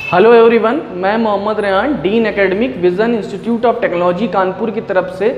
Hello everyone, मैं Mohammad Rehan, dean academic Vision Institute of Technology Kanpur की तरफ से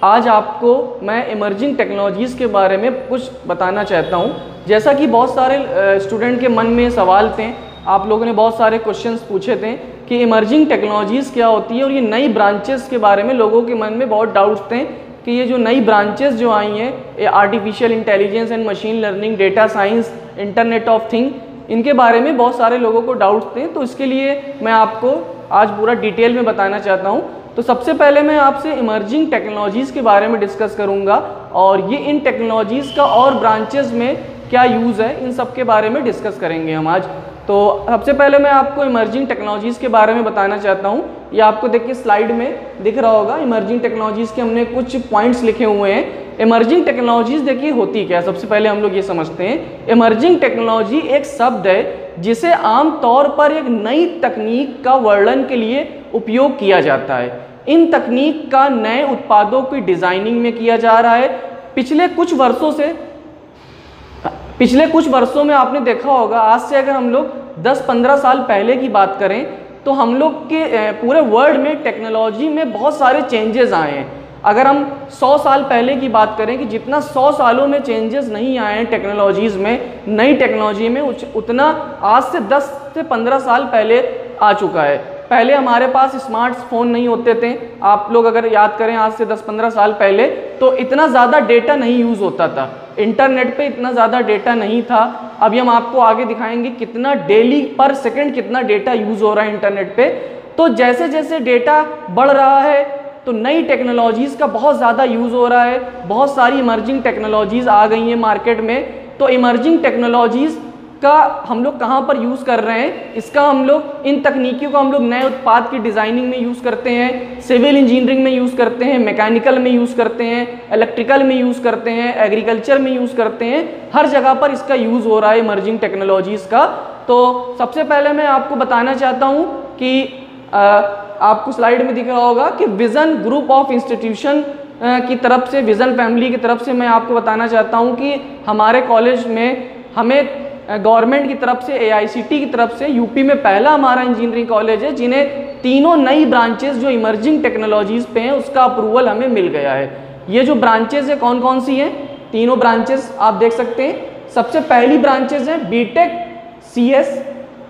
आज आपको मैं इमर्जिंग टेक्नोलॉजीज़ के बारे में कुछ बताना चाहता हूं। जैसा कि बहुत सारे स्टूडेंट के मन में सवाल थे, आप लोगों ने बहुत सारे क्वेश्चंस पूछे थे कि इमर्जिंग टेक्नोलॉजीज़ क्या होती है और ये नई ब्रांचेस के बारे में लोगों के मन में बहुत डाउट्स थे कि ये जो नई ब्रांचेस जो आई हैं, ये artificial intelligence and machine learning, data science, internet of thing, इनके बारे में बहुत सारे लोगों को डाउट्स थे। तो इसके लिए मैं आपको आज पूरा डिटेल में बताना चाहता हूं। तो सबसे पहले मैं आपसे इमर्जिंग टेक्नोलॉजीज़ के बारे में डिस्कस करूंगा और ये इन टेक्नोलॉजीज़ का और ब्रांचेस में क्या यूज़ है, इन सब के बारे में डिस्कस करेंगे हम आज। तो सबसे पहले मैं आपको इमर्जिंग टेक्नोलॉजीज़ के बारे में बताना चाहता हूँ। ये आपको देखिए स्लाइड में दिख रहा होगा, इमर्जिंग टेक्नोलॉजीज़ के हमने कुछ पॉइंट्स लिखे हुए हैं। इमर्जिंग टेक्नोलॉजीज़ देखिए होती क्या है, सबसे पहले हम लोग ये समझते हैं। इमर्जिंग टेक्नोलॉजी एक शब्द है जिसे आम तौर पर एक नई तकनीक का वर्णन के लिए उपयोग किया जाता है। इन तकनीक का नए उत्पादों की डिज़ाइनिंग में किया जा रहा है। पिछले कुछ वर्षों में आपने देखा होगा, आज से अगर हम लोग 10-15 साल पहले की बात करें तो हम लोग के पूरे वर्ल्ड में टेक्नोलॉजी में बहुत सारे चेंजेस आए हैं। अगर हम 100 साल पहले की बात करें कि जितना 100 सालों में चेंजेस नहीं आए हैं टेक्नोलॉजीज़ में, नई टेक्नोलॉजी में, उतना आज से 10 से 15 साल पहले आ चुका है। पहले हमारे पास स्मार्टफोन नहीं होते थे। आप लोग अगर याद करें आज से 10-15 साल पहले तो इतना ज़्यादा डेटा नहीं यूज़ होता था, इंटरनेट पे इतना ज़्यादा डेटा नहीं था। अभी हम आपको आगे दिखाएंगे कितना डेली पर सेकंड कितना डेटा यूज़ हो रहा है इंटरनेट पे। तो जैसे जैसे डेटा बढ़ रहा है तो नई टेक्नोलॉजीज़ का बहुत ज़्यादा यूज़ हो रहा है। बहुत सारी इमर्जिंग टेक्नोलॉजीज़ आ गई हैं मार्केट में। तो इमर्जिंग टेक्नोलॉजीज़ का हम लोग कहाँ पर यूज़ कर रहे हैं, इसका हम लोग इन तकनीकियों को हम लोग नए उत्पाद की डिज़ाइनिंग में यूज़ करते हैं, सिविल इंजीनियरिंग में यूज़ करते हैं, मैकेनिकल में यूज़ करते हैं, इलेक्ट्रिकल में यूज़ करते हैं, एग्रीकल्चर में यूज़ करते हैं। हर जगह पर इसका यूज़ हो रहा है इमर्जिंग टेक्नोलॉजीज़ का। तो सबसे पहले मैं आपको बताना चाहता हूँ कि आपको स्लाइड में दिख रहा होगा कि विज़न ग्रुप ऑफ इंस्टीट्यूशन की तरफ से, विज़न फैमिली की तरफ से मैं आपको बताना चाहता हूँ कि हमारे कॉलेज में हमें गवर्नमेंट की तरफ से, AICTE की तरफ से, यूपी में पहला हमारा इंजीनियरिंग कॉलेज है जिन्हें तीनों नई ब्रांचेस जो इमर्जिंग टेक्नोलॉजीज़ पे हैं उसका अप्रूवल हमें मिल गया है। ये जो ब्रांचेस है कौन कौन सी हैं, तीनों ब्रांचेस आप देख सकते हैं। सबसे पहली ब्रांचेस हैं BTech CS।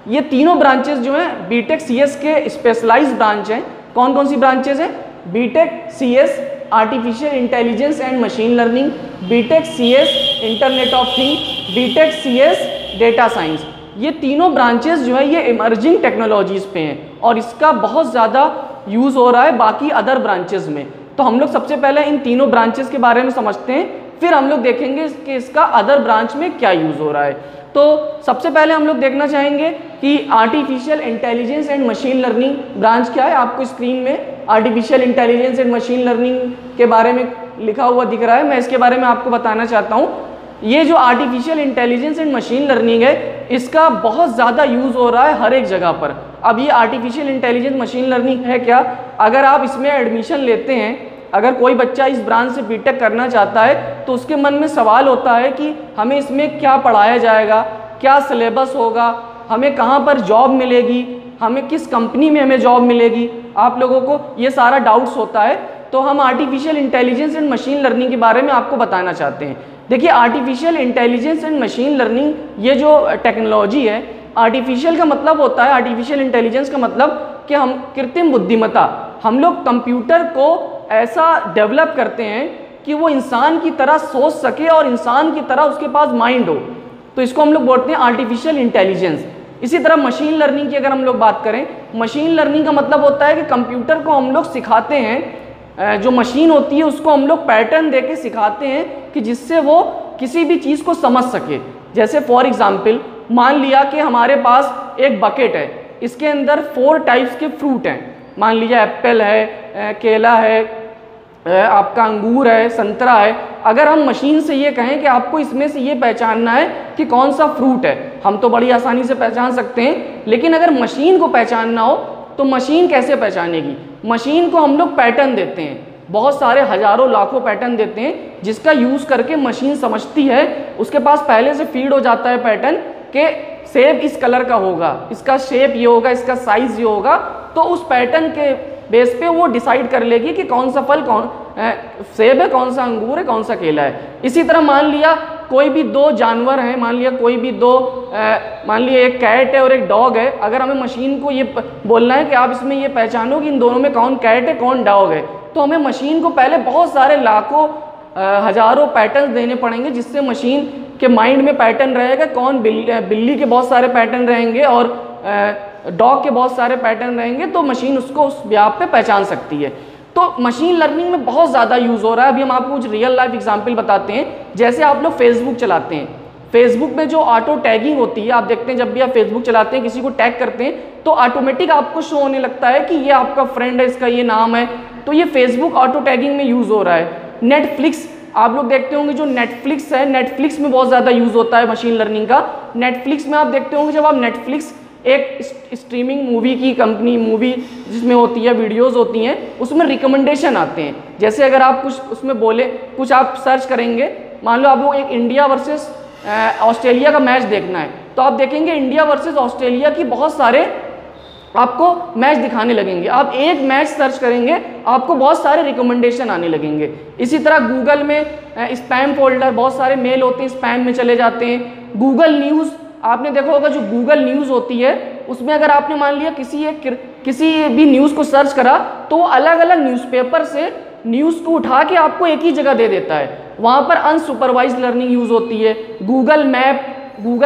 ये तीनों ब्रांचेस जो हैं BTech CS के स्पेशलाइज्ड ब्रांच हैं। कौन कौन सी ब्रांचेस हैं? BTech CS artificial intelligence and machine learning, BTech CS internet of thing, BTech CS data science. ये तीनों ब्रांचेस जो है ये इमर्जिंग टेक्नोलॉजीज़ पे हैं और इसका बहुत ज़्यादा यूज़ हो रहा है बाकी अदर ब्रांचेस में। तो हम लोग सबसे पहले इन तीनों ब्रांचेस के बारे में समझते हैं, फिर हम लोग देखेंगे कि इसका अदर ब्रांच में क्या यूज़ हो रहा है। तो सबसे पहले हम लोग देखना चाहेंगे कि artificial intelligence and machine learning branch क्या है। आपको स्क्रीन में artificial intelligence and machine learning के बारे में लिखा हुआ दिख रहा है। मैं इसके बारे में आपको बताना चाहता हूँ। ये जो artificial intelligence and machine learning है इसका बहुत ज़्यादा यूज़ हो रहा है हर एक जगह पर। अब ये आर्टिफिशियल इंटेलिजेंस मशीन लर्निंग है क्या, अगर आप इसमें एडमिशन लेते हैं, अगर कोई बच्चा इस ब्रांच से BTech करना चाहता है तो उसके मन में सवाल होता है कि हमें इसमें क्या पढ़ाया जाएगा, क्या सिलेबस होगा, हमें कहाँ पर जॉब मिलेगी, हमें किस कंपनी में हमें जॉब मिलेगी। आप लोगों को ये सारा डाउट्स होता है। तो हम artificial intelligence and machine learning के बारे में आपको बताना चाहते हैं। देखिए, artificial intelligence and machine learning ये जो टेक्नोलॉजी है, आर्टिफिशियल का मतलब होता है, आर्टिफिशियल इंटेलिजेंस का मतलब कि हम कृत्रिम बुद्धिमत्ता, हम लोग कंप्यूटर को ऐसा डेवलप करते हैं कि वो इंसान की तरह सोच सके और इंसान की तरह उसके पास माइंड हो। तो इसको हम लोग बोलते हैं आर्टिफिशियल इंटेलिजेंस। इसी तरह मशीन लर्निंग की अगर हम लोग बात करें, मशीन लर्निंग का मतलब होता है कि कंप्यूटर को हम लोग सिखाते हैं, जो मशीन होती है उसको हम लोग पैटर्न दे के सिखाते हैं कि जिससे वो किसी भी चीज़ को समझ सके। जैसे फॉर एग्जाम्पल मान लिया कि हमारे पास एक बकेट है, इसके अंदर 4 टाइप्स के फ्रूट हैं। मान लीजिए एप्पल है, केला है, आपका अंगूर है, संतरा है। अगर हम मशीन से ये कहें कि आपको इसमें से ये पहचानना है कि कौन सा फ्रूट है, हम तो बड़ी आसानी से पहचान सकते हैं। लेकिन अगर मशीन को पहचानना हो तो मशीन कैसे पहचानेगी? मशीन को हम लोग पैटर्न देते हैं, बहुत सारे हजारों लाखों पैटर्न देते हैं जिसका यूज़ करके मशीन समझती है। उसके पास पहले से फीड हो जाता है पैटर्न कि सेब इस कलर का होगा, इसका शेप ये होगा, इसका साइज ये होगा, तो उस पैटर्न के बेस पे वो डिसाइड कर लेगी कि कौन सा फल सेब है, कौन सा अंगूर है, कौन सा केला है। इसी तरह मान लिया कोई भी दो जानवर हैं, मान लिया कोई भी दो मान लिया एक कैट है और एक डॉग है, अगर हमें मशीन को ये बोलना है कि आप इसमें ये पहचानो कि इन दोनों में कौन कैट है कौन डॉग है, तो हमें मशीन को पहले बहुत सारे लाखों हजारों पैटर्न्स देने पड़ेंगे, जिससे मशीन के माइंड में पैटर्न रहेगा, कौन बिल्ली के बहुत सारे पैटर्न रहेंगे और डॉग के बहुत सारे पैटर्न रहेंगे, तो मशीन उसको उस व्याप पे पहचान सकती है। तो मशीन लर्निंग में बहुत ज़्यादा यूज़ हो रहा है। अभी हम आपको कुछ रियल लाइफ एग्जांपल बताते हैं। जैसे आप लोग फेसबुक चलाते हैं, फेसबुक में जो ऑटो टैगिंग होती है, आप देखते हैं जब भी आप फेसबुक चलाते हैं किसी को टैग करते हैं तो ऑटोमेटिक आपको शो होने लगता है कि ये आपका फ्रेंड है, इसका ये नाम है, तो ये फेसबुक ऑटो टैगिंग में यूज़ हो रहा है। नेटफ्लिक्स आप लोग देखते होंगे, जो नेटफ्लिक्स है, नेटफ्लिक्स में बहुत ज़्यादा यूज़ होता है मशीन लर्निंग का। नेटफ्लिक्स में आप देखते होंगे जब आप नेटफ्लिक्स एक स्ट्रीमिंग मूवी की कंपनी, मूवी जिसमें होती है वीडियोस होती हैं, उसमें रिकमेंडेशन आते हैं। जैसे अगर आप कुछ उसमें बोले, कुछ आप सर्च करेंगे, मान लो आपको एक इंडिया वर्सेस ऑस्ट्रेलिया का मैच देखना है, तो आप देखेंगे इंडिया वर्सेस ऑस्ट्रेलिया की बहुत सारे आपको मैच दिखाने लगेंगे। आप एक मैच सर्च करेंगे, आपको बहुत सारे रिकमेंडेशन आने लगेंगे। इसी तरह गूगल में स्पैम फोल्डर, बहुत सारे मेल होते हैं स्पैम में चले जाते हैं। गूगल न्यूज़ आपने देखा होगा, जो गूगल न्यूज़ होती है उसमें अगर आपने मान लिया किसी भी न्यूज़ को सर्च करा, तो वो अलग अलग न्यूज़पेपर से न्यूज़ को उठा के आपको एक ही जगह दे देता है। वहाँ पर अनसुपरवाइज लर्निंग यूज़ होती है। गूगल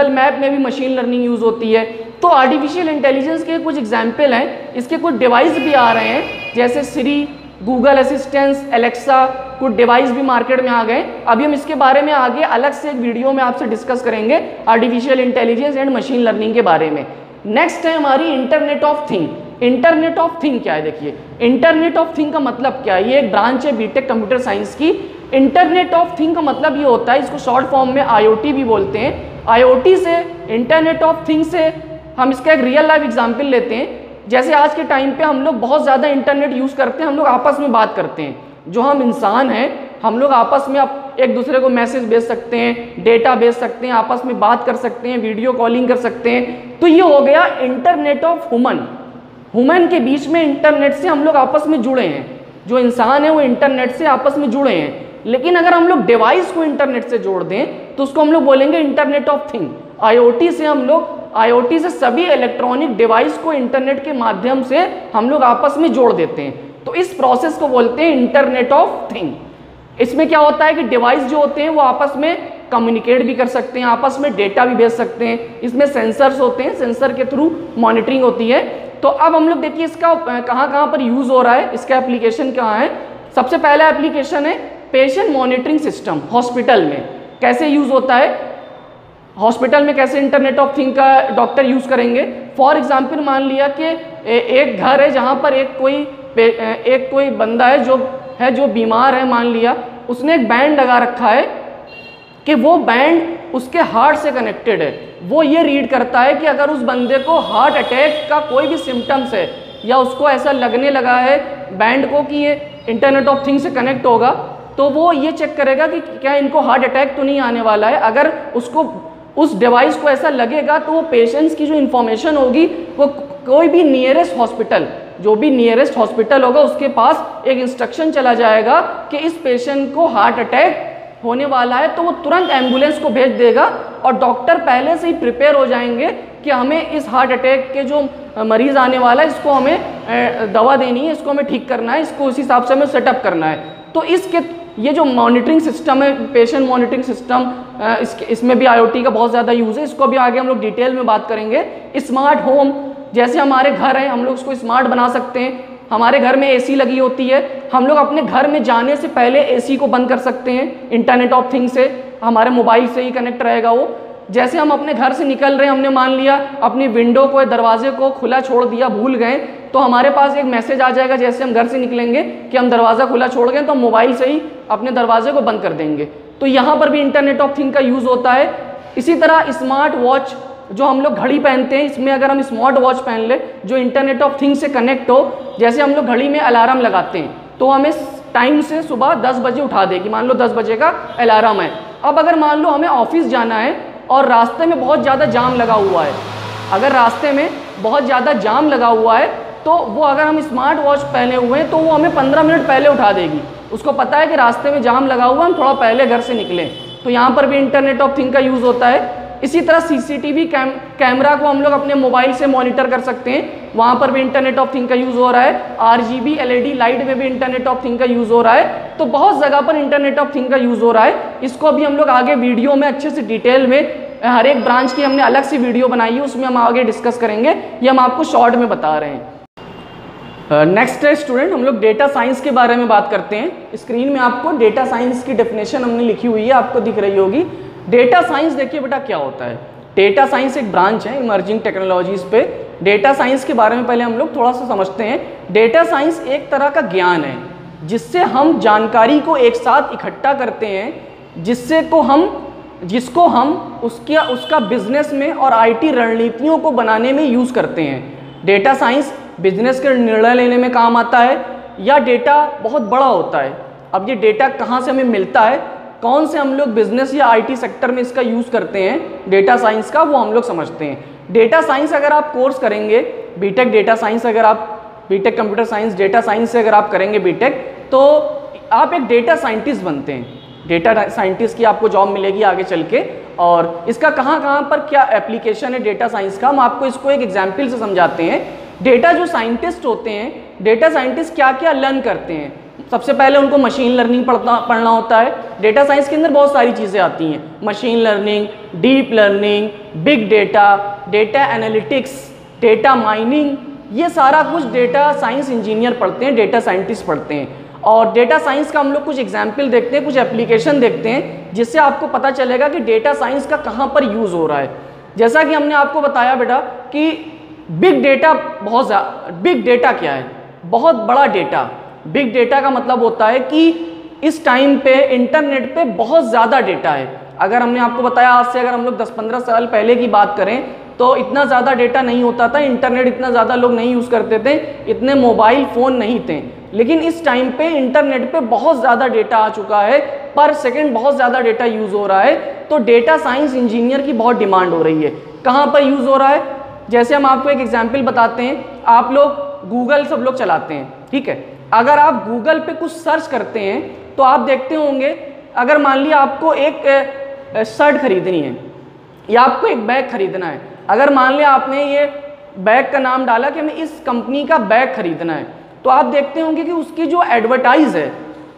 मैप में भी मशीन लर्निंग यूज़ होती है। तो आर्टिफिशियल इंटेलिजेंस के कुछ एग्जाम्पल हैं, इसके कुछ डिवाइस भी आ रहे हैं, जैसे सिरी, गूगल असिस्टेंस, एलेक्सा, कुछ डिवाइस भी मार्केट में आ गए। अभी हम इसके बारे में आगे अलग से एक वीडियो में आपसे डिस्कस करेंगे, artificial intelligence and machine learning के बारे में। नेक्स्ट है हमारी internet of thing. Internet of thing क्या है? देखिए, इंटरनेट ऑफ थिंग का मतलब क्या है? ये एक ब्रांच है बीटेक कंप्यूटर साइंस की। इंटरनेट ऑफ थिंग का मतलब ये होता है, इसको शॉर्ट फॉर्म में IoT भी बोलते हैं। IoT से, इंटरनेट ऑफ थिंग से हम इसका एक रियल लाइफ एग्जाम्पल लेते हैं। जैसे आज के टाइम पे हम लोग बहुत ज़्यादा इंटरनेट यूज़ करते हैं, हम लोग आपस में बात करते हैं। जो हम इंसान हैं, हम लोग आपस में एक दूसरे को मैसेज भेज सकते हैं, डेटा भेज सकते हैं, आपस में बात कर सकते हैं, वीडियो कॉलिंग कर सकते हैं। तो ये हो गया इंटरनेट ऑफ ह्यूमन के बीच में इंटरनेट से हम लोग आपस में जुड़े हैं। जो इंसान है वो इंटरनेट से आपस में जुड़े हैं। लेकिन अगर हम लोग डिवाइस को इंटरनेट से जोड़ दें तो उसको हम लोग बोलेंगे इंटरनेट ऑफ थिंग। IoT से सभी इलेक्ट्रॉनिक डिवाइस को इंटरनेट के माध्यम से हम लोग आपस में जोड़ देते हैं। तो इस प्रोसेस को बोलते हैं इंटरनेट ऑफ थिंग। इसमें क्या होता है कि डिवाइस जो होते हैं वो आपस में कम्युनिकेट भी कर सकते हैं, आपस में डेटा भी भेज सकते हैं। इसमें सेंसर्स होते हैं, सेंसर के थ्रू मॉनिटरिंग होती है। तो अब हम लोग देखिए इसका कहाँ पर यूज़ हो रहा है, इसका एप्लीकेशन कहाँ है। सबसे पहला एप्लीकेशन है पेशेंट मॉनिटरिंग सिस्टम। हॉस्पिटल में कैसे यूज़ होता है, हॉस्पिटल में कैसे इंटरनेट ऑफ थिंग का डॉक्टर यूज़ करेंगे। फॉर एग्जांपल मान लिया कि एक घर है जहाँ पर एक कोई बंदा है जो बीमार है, मान लिया उसने एक बैंड लगा रखा है कि वो बैंड उसके हार्ट से कनेक्टेड है। वो ये रीड करता है कि अगर उस बंदे को हार्ट अटैक का कोई भी सिम्टम्स है या उसको ऐसा लगने लगा है बैंड को कि ये इंटरनेट ऑफ थिंग से कनेक्ट होगा, तो वो ये चेक करेगा कि क्या इनको हार्ट अटैक तो नहीं आने वाला है। अगर उसको उस डिवाइस को ऐसा लगेगा तो वो पेशेंट्स की जो इन्फॉर्मेशन होगी वो कोई भी नियरेस्ट हॉस्पिटल, जो भी नियरेस्ट हॉस्पिटल होगा उसके पास एक इंस्ट्रक्शन चला जाएगा कि इस पेशेंट को हार्ट अटैक होने वाला है, तो वो तुरंत एम्बुलेंस को भेज देगा और डॉक्टर पहले से ही प्रिपेयर हो जाएंगे कि हमें इस हार्ट अटैक के जो मरीज़ आने वाला है इसको हमें दवा देनी है, इसको हमें ठीक करना है, इसको उस हिसाब से हमें सेटअप करना है। तो ये जो मॉनिटरिंग सिस्टम है, पेशेंट मॉनिटरिंग सिस्टम, इसमें भी IoT का बहुत ज़्यादा यूज़ है। इसको भी आगे हम लोग डिटेल में बात करेंगे। स्मार्ट होम, जैसे हमारे घर हैं, हम लोग उसको स्मार्ट बना सकते हैं। हमारे घर में AC लगी होती है, हम लोग अपने घर में जाने से पहले AC को बंद कर सकते हैं इंटरनेट ऑफ थिंग से। हमारे मोबाइल से ही कनेक्ट रहेगा वो। जैसे हम अपने घर से निकल रहे हैं, हमने मान लिया अपनी विंडो को, दरवाजे को खुला छोड़ दिया, भूल गए, तो हमारे पास एक मैसेज आ जाएगा जैसे हम घर से निकलेंगे कि हम दरवाज़ा खुला छोड़ गए, तो हम मोबाइल से ही अपने दरवाजे को बंद कर देंगे। तो यहाँ पर भी इंटरनेट ऑफ थिंग का यूज़ होता है। इसी तरह स्मार्ट वॉच, जो हम लोग घड़ी पहनते हैं, इसमें अगर हम स्मार्ट वॉच पहन ले जो इंटरनेट ऑफ थिंग से कनेक्ट हो, जैसे हम लोग घड़ी में अलार्म लगाते हैं तो हमें टाइम से सुबह 10 बजे उठा देगी। मान लो 10 बजे का अलार्म है। अब अगर मान लो हमें ऑफिस जाना है और रास्ते में बहुत ज़्यादा जाम लगा हुआ है, अगर रास्ते में बहुत ज़्यादा जाम लगा हुआ है तो वो अगर हम स्मार्ट वॉच पहने हुए हैं तो वो हमें 15 मिनट पहले उठा देगी। उसको पता है कि रास्ते में जाम लगा हुआ है, हम थोड़ा पहले घर से निकलें। तो यहाँ पर भी इंटरनेट ऑफ थिंग का यूज़ होता है। इसी तरह सीसीटीवी कैमरा को हम लोग अपने मोबाइल से मॉनिटर कर सकते हैं, वहाँ पर भी इंटरनेट ऑफ थिंग का यूज़ हो रहा है। आरजीबी एलईडी लाइट में भी इंटरनेट ऑफ थिंग का यूज़ हो रहा है। तो बहुत जगह पर इंटरनेट ऑफ थिंग का यूज़ हो रहा है। इसको अभी हम लोग आगे वीडियो में अच्छे से डिटेल में, हर एक ब्रांच की हमने अलग सी वीडियो बनाई है, उसमें हम आगे डिस्कस करेंगे, ये हम आपको शॉर्ट में बता रहे हैं। नेक्स्ट है स्टूडेंट, हम लोग डेटा साइंस के बारे में बात करते हैं। स्क्रीन में आपको डेटा साइंस की डेफिनेशन हमने लिखी हुई है, आपको दिख रही होगी। डेटा साइंस देखिए बेटा क्या होता है। डेटा साइंस एक ब्रांच है इमर्जिंग टेक्नोलॉजीज पे। डेटा साइंस के बारे में पहले हम लोग थोड़ा सा समझते हैं। डेटा साइंस एक तरह का ज्ञान है जिससे हम जानकारी को एक साथ इकट्ठा करते हैं, जिसको हम उसका बिजनेस में और आईटी रणनीतियों को बनाने में यूज़ करते हैं। डेटा साइंस बिजनेस के निर्णय लेने में काम आता है, या डेटा बहुत बड़ा होता है। अब ये डेटा कहाँ से हमें मिलता है, कौन से हम लोग बिजनेस या आईटी सेक्टर में इसका यूज़ करते हैं डेटा साइंस का, वो हम लोग समझते हैं। डेटा साइंस अगर आप कोर्स करेंगे, बीटेक डेटा साइंस, अगर आप BTech computer science data science से अगर आप करेंगे बीटेक, तो आप एक डेटा साइंटिस्ट बनते हैं। डेटा साइंटिस्ट की आपको जॉब मिलेगी आगे चल के। और इसका कहाँ पर क्या एप्लीकेशन है डेटा साइंस का, हम आपको इसको एक एग्जाम्पल से समझाते हैं। डेटा जो साइंटिस्ट होते हैं, डेटा साइंटिस्ट क्या क्या लर्न करते हैं। सबसे पहले उनको मशीन लर्निंग पढ़ना होता है। डेटा साइंस के अंदर बहुत सारी चीज़ें आती हैं, machine learning, deep learning, big data, data analytics, data mining, ये सारा कुछ डेटा साइंस इंजीनियर पढ़ते हैं, डेटा साइंटिस्ट पढ़ते हैं। और डेटा साइंस का हम लोग कुछ एग्जाम्पल देखते हैं, कुछ एप्लीकेशन देखते हैं, जिससे आपको पता चलेगा कि डेटा साइंस का कहाँ पर यूज़ हो रहा है। जैसा कि हमने आपको बताया बेटा कि बिग डेटा बिग डेटा क्या है, बहुत बड़ा डेटा। बिग डेटा का मतलब होता है कि इस टाइम पे इंटरनेट पे बहुत ज़्यादा डेटा है। अगर हमने आपको बताया आज से अगर हम लोग 10-15 साल पहले की बात करें तो इतना ज़्यादा डेटा नहीं होता था, इंटरनेट इतना ज़्यादा लोग नहीं यूज़ करते थे, इतने मोबाइल फ़ोन नहीं थे। लेकिन इस टाइम पे इंटरनेट पे बहुत ज़्यादा डेटा आ चुका है, पर सेकंड बहुत ज़्यादा डेटा यूज़ हो रहा है। तो डेटा साइंस इंजीनियर की बहुत डिमांड हो रही है। कहाँ पर यूज़ हो रहा है, जैसे हम आपको एक एग्जाम्पल बताते हैं। आप लोग गूगल सब लोग चलाते हैं, ठीक है। अगर आप गूगल पे कुछ सर्च करते हैं तो आप देखते होंगे, अगर मान लिया आपको एक शर्ट खरीदनी है या आपको एक बैग खरीदना है, अगर मान लिया आपने ये बैग का नाम डाला कि हमें इस कंपनी का बैग खरीदना है, तो आप देखते होंगे कि उसकी जो एडवर्टाइज है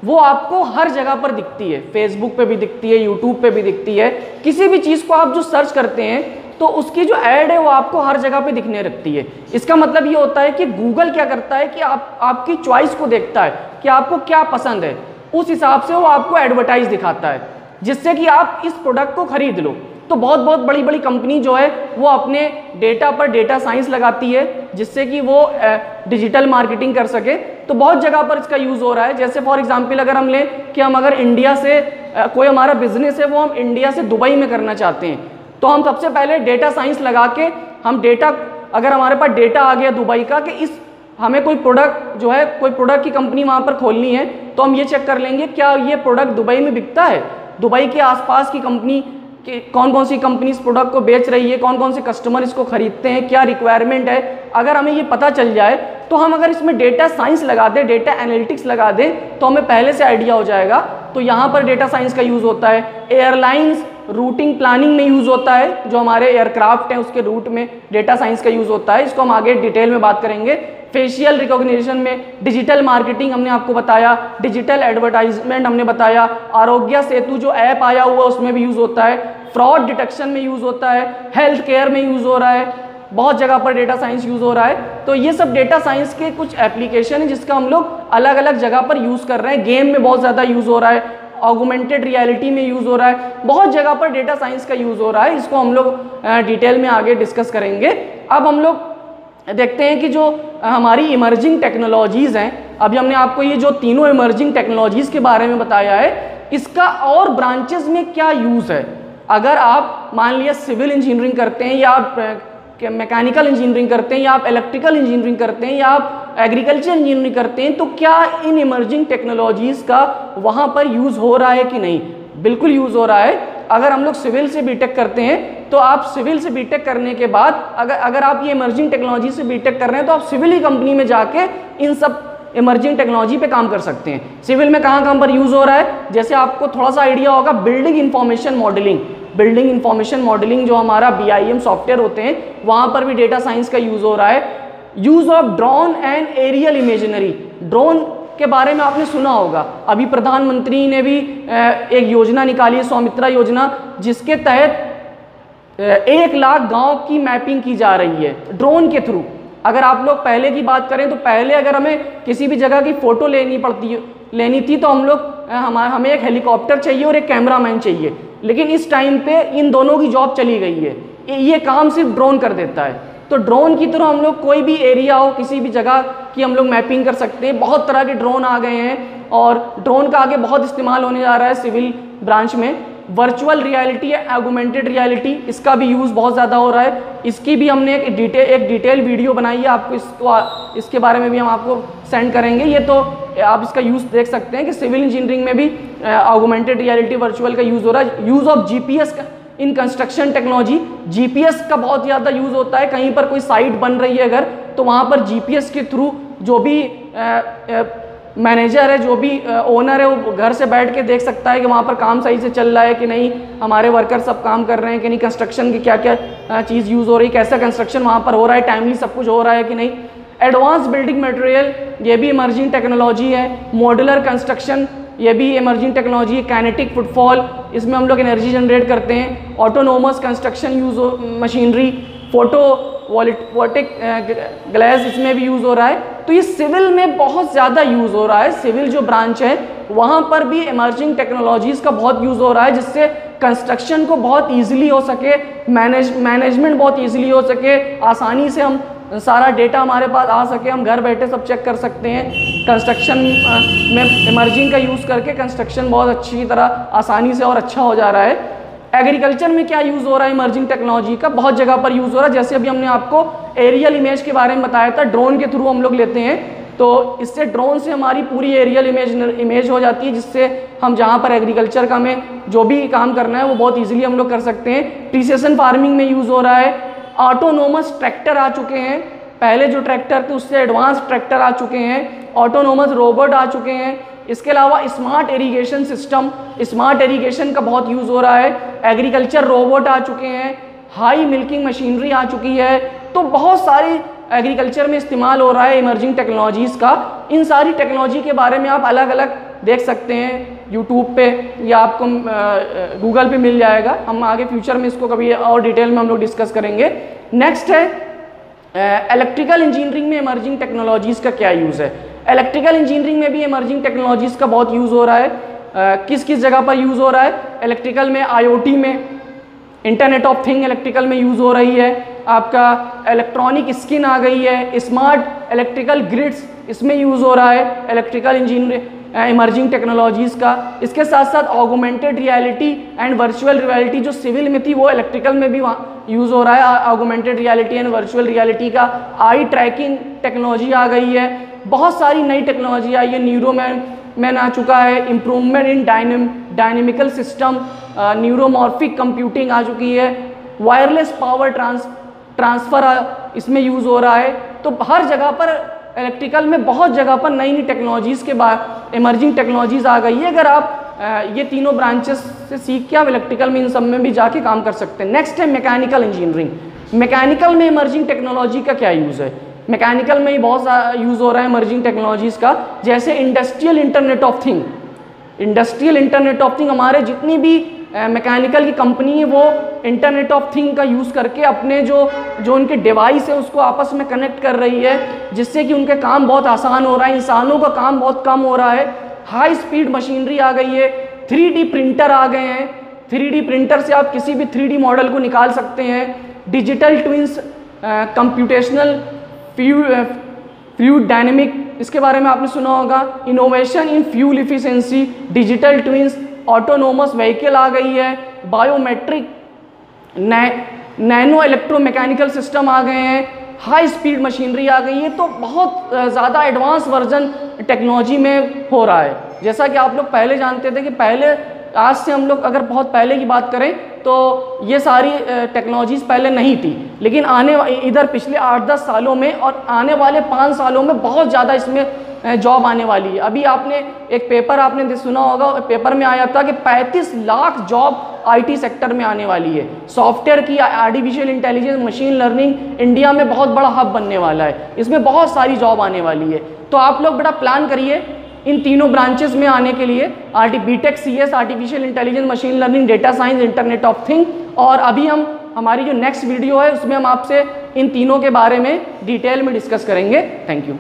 वो आपको हर जगह पर दिखती है। फेसबुक पे भी दिखती है, यूट्यूब पे भी दिखती है। किसी भी चीज़ को आप जो सर्च करते हैं तो उसकी जो ऐड है वो आपको हर जगह पे दिखने लगती है। इसका मतलब ये होता है कि गूगल क्या करता है कि आपकी चॉइस को देखता है कि आपको क्या पसंद है, उस हिसाब से वो आपको एडवर्टाइज दिखाता है, जिससे कि आप इस प्रोडक्ट को खरीद लो। तो बहुत बड़ी बड़ी कंपनी जो है वो अपने डेटा पर डेटा साइंस लगाती है, जिससे कि वो डिजिटल मार्केटिंग कर सके। तो बहुत जगह पर इसका यूज़ हो रहा है। जैसे फॉर एग्जांपल अगर हम लें कि हम अगर इंडिया से कोई हमारा बिजनेस है वो हम इंडिया से दुबई में करना चाहते हैं, तो हम सबसे पहले डेटा साइंस लगा के हम डेटा, अगर हमारे पास डेटा आ गया दुबई का कि हमें कोई प्रोडक्ट जो है, कोई प्रोडक्ट की कंपनी वहाँ पर खोलनी है, तो हम ये चेक कर लेंगे क्या ये प्रोडक्ट दुबई में बिकता है, दुबई के आसपास की कंपनी कि कौन सी कंपनी इस प्रोडक्ट को बेच रही है, कौन से कस्टमर इसको खरीदते हैं, क्या रिक्वायरमेंट है। अगर हमें ये पता चल जाए तो हम अगर इसमें डेटा साइंस लगा दें, डेटा एनालिटिक्स लगा दें, तो हमें पहले से आइडिया हो जाएगा। तो यहाँ पर डेटा साइंस का यूज़ होता है। एयरलाइंस रूटिंग प्लानिंग में यूज़ होता है, जो हमारे एयरक्राफ्ट हैं उसके रूट में डेटा साइंस का यूज़ होता है। इसको हम आगे डिटेल में बात करेंगे। फेशियल रिकॉग्निशन में, डिजिटल मार्केटिंग हमने आपको बताया, डिजिटल एडवर्टाइजमेंट हमने बताया, आरोग्य सेतु जो ऐप आया हुआ उसमें भी यूज़ होता है, फ्रॉड डिटेक्शन में यूज़ होता है, हेल्थ केयर में यूज़ हो रहा है, बहुत जगह पर डेटा साइंस यूज़ हो रहा है। तो ये सब डेटा साइंस के कुछ एप्लीकेशन है जिसका हम लोग अलग अलग जगह पर यूज़ कर रहे हैं। गेम में बहुत ज़्यादा यूज़ हो रहा है, ऑगमेंटेड रियलिटी में यूज़ हो रहा है, बहुत जगह पर डेटा साइंस का यूज़ हो रहा है। इसको हम लोग डिटेल में आगे डिस्कस करेंगे। अब हम लोग देखते हैं कि जो हमारी इमर्जिंग टेक्नोलॉजीज़ हैं, अभी हमने आपको ये जो तीनों इमर्जिंग टेक्नोलॉजीज़ के बारे में बताया है, इसका और ब्रांचेस में क्या यूज़ है। अगर आप मान लिया सिविल इंजीनियरिंग करते हैं, या आप मैकेनिकल इंजीनियरिंग करते हैं, या आप इलेक्ट्रिकल इंजीनियरिंग करते हैं, या आप एग्रीकल्चर इंजीनियरिंग करते हैं, तो क्या इन इमर्जिंग टेक्नोलॉजीज़ का वहाँ पर यूज़ हो रहा है कि नहीं? बिल्कुल यूज़ हो रहा है। अगर हम लोग सिविल से बीटेक करते हैं तो आप सिविल से बीटेक करने के बाद अगर आप ये इमर्जिंग टेक्नोलॉजी से बीटेक कर रहे हैं तो आप सिविल ही कंपनी में जाके इन सब इमर्जिंग टेक्नोलॉजी पे काम कर सकते हैं। सिविल में कहाँ पर यूज़ हो रहा है, जैसे आपको थोड़ा सा आइडिया होगा, building information modelling, building information modelling जो हमारा BIM सॉफ्टवेयर होते हैं वहाँ पर भी डेटा साइंस का यूज़ हो रहा है। Use of drone and aerial imaginary, drone के बारे में आपने सुना होगा, अभी प्रधानमंत्री ने भी एक योजना निकाली है, स्वामित्रा योजना, जिसके तहत 1 लाख गांव की मैपिंग की जा रही है ड्रोन के थ्रू। अगर आप लोग पहले की बात करें तो पहले अगर हमें किसी भी जगह की फ़ोटो लेनी थी तो हमें एक हेलीकॉप्टर चाहिए और एक कैमरामैन चाहिए, लेकिन इस टाइम पे इन दोनों की जॉब चली गई है, ये काम सिर्फ ड्रोन कर देता है। तो ड्रोन की तरह हम लोग कोई भी एरिया हो, किसी भी जगह की हम लोग मैपिंग कर सकते हैं। बहुत तरह के ड्रोन आ गए हैं और ड्रोन का आगे बहुत इस्तेमाल होने जा रहा है सिविल ब्रांच में। वर्चुअल रियलिटी या ऑगमेंटेड रियलिटी, इसका भी यूज़ बहुत ज़्यादा हो रहा है। इसकी भी हमने एक डिटेल वीडियो बनाई है, आपको इसके बारे में भी हम आपको सेंड करेंगे। ये तो आप इसका यूज़ देख सकते हैं कि सिविल इंजीनियरिंग में भी ऑगमेंटेड रियलिटी वर्चुअल का यूज़ हो रहा है। यूज़ ऑफ GPS का इन कंस्ट्रक्शन टेक्नोलॉजी, GPS का बहुत ज़्यादा यूज़ होता है। कहीं पर कोई साइट बन रही है अगर, तो वहाँ पर GPS के थ्रू जो भी मैनेजर है, जो भी ओनर है, वो घर से बैठ के देख सकता है कि वहाँ पर काम सही से चल रहा है कि नहीं, हमारे वर्कर सब काम कर रहे हैं कि नहीं, कंस्ट्रक्शन की क्या क्या चीज़ यूज़ हो रही है, कैसा कंस्ट्रक्शन वहाँ पर हो रहा है, टाइमली सब कुछ हो रहा है कि नहीं। एडवांस बिल्डिंग मटेरियल, ये भी इमर्जिंग टेक्नोलॉजी है। मॉड्यूलर कंस्ट्रक्शन, ये भी इमर्जिंग टेक्नोलॉजी है। काइनेटिक फुटफॉल, इसमें हम लोग एनर्जी जनरेट करते हैं। Autonomous construction use machinery, photo voltaic glass, इसमें भी यूज़ हो रहा है। तो ये सिविल में बहुत ज़्यादा यूज़ हो रहा है। सिविल जो ब्रांच है वहाँ पर भी इमर्जिंग टेक्नोलॉजीज़ का बहुत यूज़ हो रहा है, जिससे कंस्ट्रक्शन को बहुत ईजिली हो सके, मैनेजमेंट बहुत ईजिली हो सके, आसानी से हम सारा डेटा हमारे पास आ सके, हम घर बैठे सब चेक कर सकते हैं। कंस्ट्रक्शन में इमर्जिंग का यूज़ करके कंस्ट्रक्शन बहुत अच्छी तरह आसानी से और अच्छा हो जा रहा है। एग्रीकल्चर में क्या यूज़ हो रहा है इमर्जिंग टेक्नोलॉजी का, बहुत जगह पर यूज़ हो रहा है। जैसे अभी हमने आपको एरियल इमेज के बारे में बताया था, ड्रोन के थ्रू हम लोग लेते हैं, तो इससे ड्रोन से हमारी पूरी एरियल इमेज हो जाती है, जिससे हम जहाँ पर एग्रीकल्चर का में जो भी काम करना है वो बहुत ईजिली हम लोग कर सकते हैं। प्रिसिशन फार्मिंग में यूज़ हो रहा है। ऑटोनोमस ट्रैक्टर आ चुके हैं, पहले जो ट्रैक्टर थे उससे एडवांस ट्रैक्टर आ चुके हैं। ऑटोनोमस रोबोट आ चुके हैं। इसके अलावा smart irrigation system, smart irrigation का बहुत यूज़ हो रहा है। एग्रीकल्चर रोबोट आ चुके हैं। हाई मिल्किंग मशीनरी आ चुकी है। तो बहुत सारी एग्रीकल्चर में इस्तेमाल हो रहा है इमर्जिंग टेक्नोलॉजीज़ का। इन सारी टेक्नोलॉजी के बारे में आप अलग अलग देख सकते हैं यूट्यूब पे, या आपको गूगल पे मिल जाएगा। हम आगे फ्यूचर में इसको कभी और डिटेल में हम लोग डिस्कस करेंगे। नेक्स्ट है इलेक्ट्रिकल इंजीनियरिंग में इमर्जिंग टेक्नोलॉजीज़ का क्या यूज़ है। इलेक्ट्रिकल इंजीनियरिंग में भी इमर्जिंग टेक्नोलॉजीज़ का बहुत यूज़ हो रहा है। किस किस जगह पर यूज़ हो रहा है? इलेक्ट्रिकल में IoT में, इंटरनेट ऑफ थिंग इलेक्ट्रिकल में यूज़ हो रही है। आपका इलेक्ट्रॉनिक स्किन आ गई है, स्मार्ट इलेक्ट्रिकल ग्रिड्स, इसमें यूज़ हो रहा है इलेक्ट्रिकल इंजीनियरिंग इमर्जिंग टेक्नोलॉजीज़ का। इसके साथ साथ augmented reality and virtual reality जो सिविल में थी वो इलेक्ट्रिकल में भी यूज़ हो रहा है। Augmented reality and virtual reality का आई ट्रैकिंग टेक्नोलॉजी आ गई है। बहुत सारी नई टेक्नोलॉजी आई है। न्यूरोमैन आ चुका है। Improvement in dynamical system, neuromorphic computing आ चुकी है। वायरलेस पावर ट्रांसफ़र इसमें यूज़ हो रहा है। तो हर जगह पर इलेक्ट्रिकल में बहुत जगह पर नई नई टेक्नोलॉजीज़ के बाद इमर्जिंग टेक्नोलॉजीज़ आ गई है। अगर आप ये तीनों ब्रांचेस से सीख के आप इलेक्ट्रिकल में इन सब में भी जाके काम कर सकते हैं। नेक्स्ट है मैकेनिकल इंजीनियरिंग। मैकेनिकल में इमर्जिंग टेक्नोलॉजी का क्या यूज़ है? मैकेनिकल में ही बहुत सा यूज़ हो रहा है इमर्जिंग टेक्नोलॉजीज़ का, जैसे industrial internet of thing. Industrial internet of thing, हमारे जितनी भी मैकेनिकल की कंपनी है वो इंटरनेट ऑफ थिंग का यूज़ करके अपने जो उनके डिवाइस है उसको आपस में कनेक्ट कर रही है, जिससे कि उनके काम बहुत आसान हो रहा है, इंसानों का काम बहुत कम हो रहा है। हाई स्पीड मशीनरी आ गई है। 3D प्रिंटर आ गए हैं। 3D प्रिंटर से आप किसी भी 3D मॉडल को निकाल सकते हैं। Digital twins, computational fluid dynamic, इसके बारे में आपने सुना होगा। Innovation in fuel efficiency, digital twins, autonomous vehicle आ गई है। बायोमेट्रिक, नैनो इलेक्ट्रोमैकेनिकल सिस्टम आ गए हैं। हाई स्पीड मशीनरी आ गई है। तो बहुत ज़्यादा एडवांस वर्जन टेक्नोलॉजी में हो रहा है। जैसा कि आप लोग पहले जानते थे कि पहले आज से हम लोग अगर बहुत पहले की बात करें तो ये सारी टेक्नोलॉजीज़ पहले नहीं थी, लेकिन इधर पिछले 8-10 सालों में और आने वाले 5 सालों में बहुत ज़्यादा इसमें जॉब आने वाली है। अभी आपने एक पेपर आपने सुना होगा, पेपर में आया था कि 35 लाख जॉब आईटी सेक्टर में आने वाली है। सॉफ्टवेयर की, artificial intelligence, machine learning India में बहुत बड़ा हब बनने वाला है, इसमें बहुत सारी जॉब आने वाली है। तो आप लोग बड़ा प्लान करिए इन तीनों ब्रांचेस में आने के लिए, BTech CS, artificial intelligence, machine learning, data science, internet of thing. और अभी हमारी जो नेक्स्ट वीडियो है उसमें हम आपसे इन तीनों के बारे में डिटेल में डिस्कस करेंगे। Thank you.